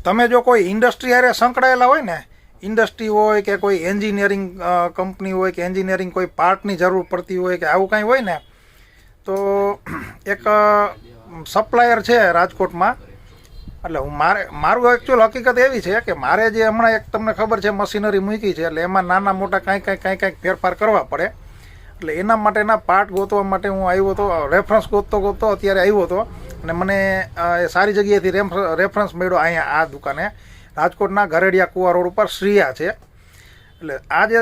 તમે જો કોઈ ઇન્ડસ્ટ્રી હારે સંકળાયેલા હોય ને, ઇન્ડસ્ટ્રી હોય કે કોઈ એન્જિનિયરિંગ કંપની હોય કે એન્જિનિયરિંગ કોઈ પાર્ટની જરૂર પડતી હોય કે આવું કાંઈ હોય ને, તો એક સપ્લાયર છે રાજકોટમાં. એટલે મારું એકચ્યુઅલ હકીકત એવી છે કે મારે જે હમણાં એક તમને ખબર છે મશીનરી મૂકી છે, એટલે એમાં નાના મોટા કાંઈક ફેરફાર કરવા પડે. એટલે એના માટેના પાર્ટ ગોતવા માટે હું આવ્યો હતો, રેફરન્સ ગોતતો અત્યારે આવ્યો હતો, અને મને સારી જગ્યાએથી રેફરન્સ મળ્યો અહીંયા આ દુકાને, રાજકોટના ગરેડિયા કુવા રોડ ઉપર શ્રીયા છે. એટલે આ જે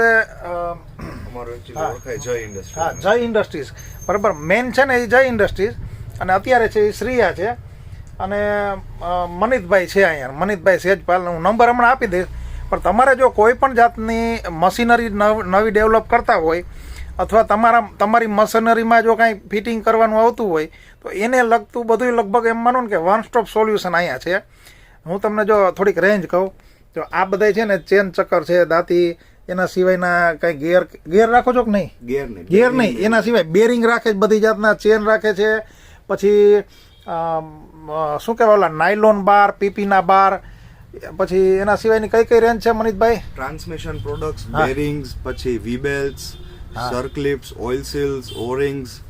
જય ઇન્ડસ્ટ્રીઝ બરાબર મેન છે ને એ જય ઇન્ડસ્ટ્રીઝ, અને અત્યારે છે એ શ્રીયા છે. અને મનિતભાઈ છે અહીંયા, મનિતભાઈ સેજપાલ, હું નંબર હમણાં આપી દઈશ. પણ તમારે જો કોઈ પણ જાતની મશીનરી નવી ડેવલપ કરતા હોય, અથવા તમારી મશીનરીમાં જો કાંઈ ફિટિંગ કરવાનું આવતું હોય, તો એને લગતું બધું લગભગ એમ માનો ને કે વન સ્ટોપ સોલ્યુશન અહીંયા છે. હું તમને જો થોડીક રેન્જ કહું, તો આ બધા છે ને ચેન ચક્કર છે, દાંતી, એના સિવાયના કંઈ ગેર રાખો છો કે નહીં? ગેર નહીં, એના સિવાય બેરિંગ રાખે છે, બધી જાતના ચેન રાખે છે. પછી શું કહેવાય ઓલા નાયલોન બાર, પીપીના બાર, પછી એના સિવાયની કઈ રેન્જ છે મનીષભાઈ? ટ્રાન્સમિશન પ્રોડક્ટ્સ, બેરિંગ્સ, પછી વી બેલ્ટ્સ, સર્કલિપ્સ, ઓઇલ સીલ્સ, ઓરિંગ્સ,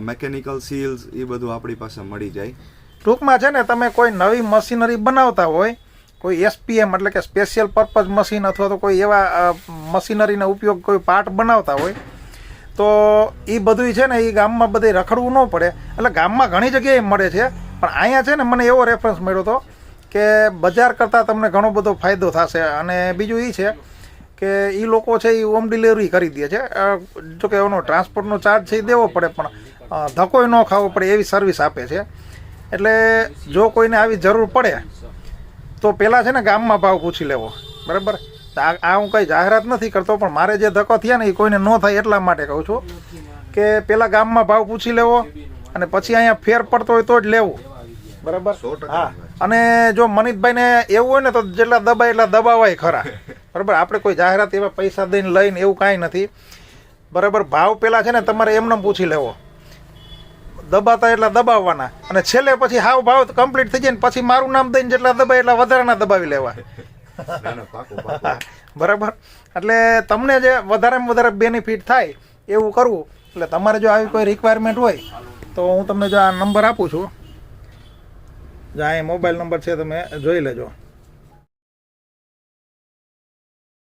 મેકેનિકલ સીલ્સ, એ બધું આપણી પાસે મળી જાય. ટૂંકમાં છે ને તમે કોઈ નવી મશીનરી બનાવતા હોય, કોઈ એસપીએમ એટલે કે સ્પેશિયલ પર્પઝ મશીન, અથવા તો કોઈ એવા મશીનરીનો ઉપયોગ કોઈ પાર્ટ બનાવતા હોય, તો એ બધું છે ને એ ગામમાં બધે રખડવું ન પડે. એટલે ગામમાં ઘણી જગ્યાએ મળે છે, પણ અહીંયા છે ને મને એવો રેફરન્સ મળ્યો હતો કે બજાર કરતાં તમને ઘણો બધો ફાયદો થશે. અને બીજું એ છે કે એ લોકો છે એ હોમ ડિલિવરી કરી દે છે. જોકે એનો ટ્રાન્સપોર્ટનો ચાર્જ છે એ દેવો પડે, પણ ધક્કોય ન ખાવો પડે એવી સર્વિસ આપે છે. એટલે જો કોઈને આવી જરૂર પડે તો પહેલાં છે ને ગામમાં ભાવ પૂછી લેવો, બરાબર? આ હું કંઈ જાહેરાત નથી કરતો, પણ મારે જે ધક્કો થયા ને એ કોઈને ન થાય એટલા માટે કહું છું કે પહેલાં ગામમાં ભાવ પૂછી લેવો, અને પછી અહીંયા ફેર પડતો હોય તો જ લેવું, બરાબર? હા. અને જો મનીષભાઈને એવું હોય ને તો જેટલા દબાય એટલા દબાવાય ખરા, બરાબર? આપણે કોઈ જાહેરાત એવા પૈસા દઈને લઈને એવું કાંઈ નથી, બરાબર? ભાવ પહેલાં છે ને તમારે એમને પૂછી લેવો, દબાતા એટલા દબાવવાના, અને છેલ્લે પછી હાવ ભાવ કમ્પ્લીટ થઈ જાય ને પછી મારું નામ દઈને જેટલા દબાય એટલા વધારાના દબાવી લેવા, બરાબર? એટલે તમને જે વધારેમાં વધારે બેનિફિટ થાય એવું કરવું. એટલે તમારે જો આવી કોઈ રિક્વાયરમેન્ટ હોય તો હું તમને જો આ નંબર આપું છું, જો આ મોબાઈલ નંબર છે, તમે જોઈ લેજો.